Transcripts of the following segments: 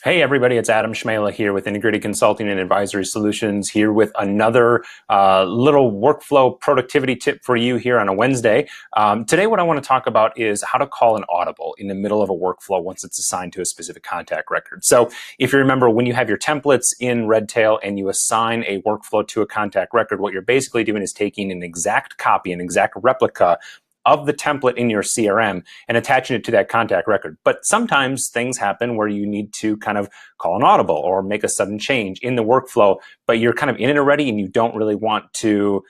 Hey everybody, it's Adam Schmela here with Integrated Consulting and Advisory Solutions, here with another little workflow productivity tip for you here on a Wednesday. Today what I want to talk about is how to call an audible in the middle of a workflow once it's assigned to a specific contact record. So if you remember, when you have your templates in Redtail and you assign a workflow to a contact record, what you're basically doing is taking an exact copy, an exact replica of the template in your CRM and attaching it to that contact record. But sometimes things happen where you need to kind of call an audible or make a sudden change in the workflow, but you're kind of in it already and you don't really want to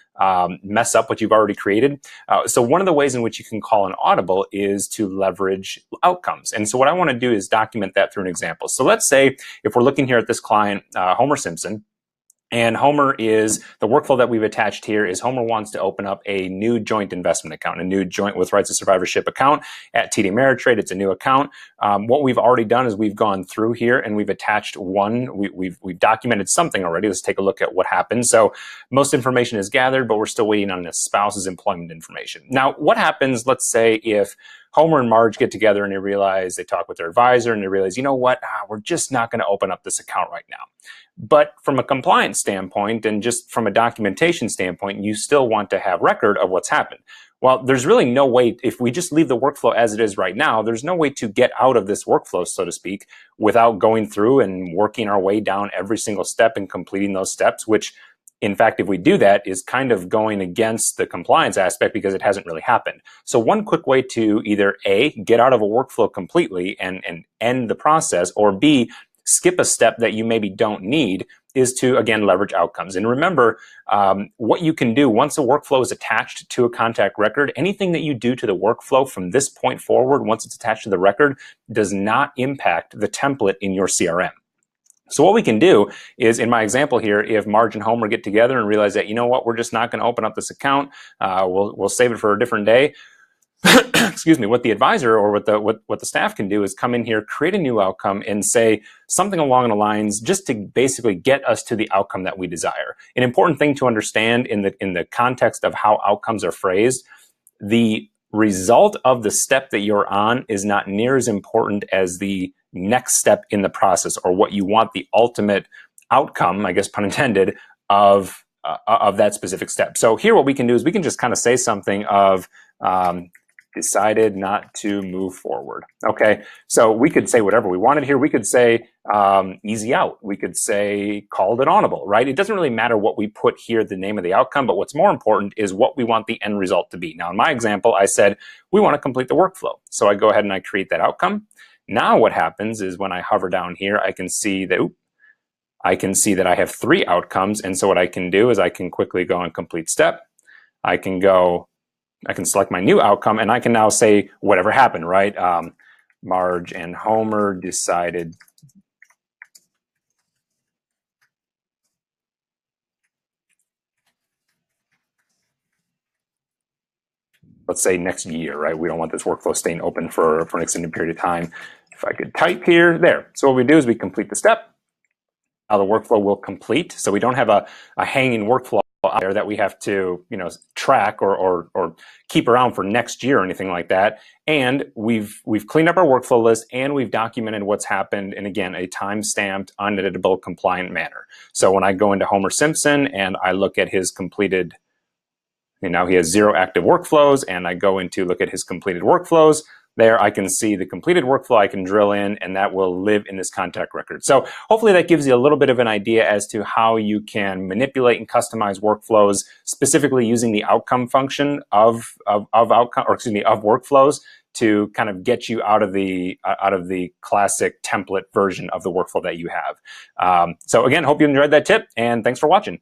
mess up what you've already created. So one of the ways in which you can call an audible is to leverage outcomes. And so what I want to do is document that through an example. So let's say if we're looking here at this client, Homer Simpson, and Homer is, the workflow that we've attached here is Homer wants to open up a new joint investment account, a new joint with rights of survivorship account at TD Ameritrade. It's a new account. What we've already done is we've gone through here and we've attached one, we've documented something already. Let's take a look at what happened. So most information is gathered, but we're still waiting on the spouse's employment information. Now, what happens, let's say, if Homer and Marge get together and they talk with their advisor and they realize, you know what, we're just not going to open up this account right now. But from a compliance standpoint and just from a documentation standpoint, you still want to have record of what's happened. Well, there's really no way, if we just leave the workflow as it is right now, there's no way to get out of this workflow, so to speak, without going through and working our way down every single step and completing those steps, which, in fact, if we do that, is kind of going against the compliance aspect because it hasn't really happened. So one quick way to either A, get out of a workflow completely and end the process, or B, skip a step that you maybe don't need, is to, again, leverage outcomes. And remember, what you can do once a workflow is attached to a contact record, anything that you do to the workflow from this point forward, once it's attached to the record, does not impact the template in your CRM. So what we can do is, in my example here, if Marge and Homer get together and realize that, you know what, we're just not going to open up this account, we'll save it for a different day. Excuse me, what the advisor or what the staff can do is come in here, create a new outcome, and say something along the lines just to basically get us to the outcome that we desire. An important thing to understand in the context of how outcomes are phrased, the result of the step that you're on is not near as important as the next step in the process, or what you want the ultimate outcome, I guess pun intended, of that specific step. So here what we can do is we can just kind of say something of decided not to move forward. Okay, so we could say whatever we wanted here. We could say easy out. We could say called it audible, right? It doesn't really matter what we put here, the name of the outcome, but what's more important is what we want the end result to be. Now, in my example, I said we want to complete the workflow. So I go ahead and I create that outcome. Now what happens is when I hover down here, I can see that, I have 3 outcomes. And so what I can do is I can quickly go on complete step. I can select my new outcome, and I can now say whatever happened, right? Marge and Homer decided let's say next year, right? We don't want this workflow staying open for an extended period of time. If I could type here, there. So what we do is we complete the step. Now the workflow will complete. So we don't have a hanging workflow out there that we have to, track or keep around for next year or anything like that. And we've cleaned up our workflow list and we've documented what's happened in, again, a time-stamped, uneditable, compliant manner. So when I go into Homer Simpson and I look at his completed, now he has 0 active workflows, and I go into look at his completed workflows. There I can see the completed workflow, I can drill in, and that will live in this contact record. So hopefully that gives you a little bit of an idea as to how you can manipulate and customize workflows, specifically using the outcome function of workflows to kind of get you out of the classic template version of the workflow that you have. So again, hope you enjoyed that tip, and thanks for watching.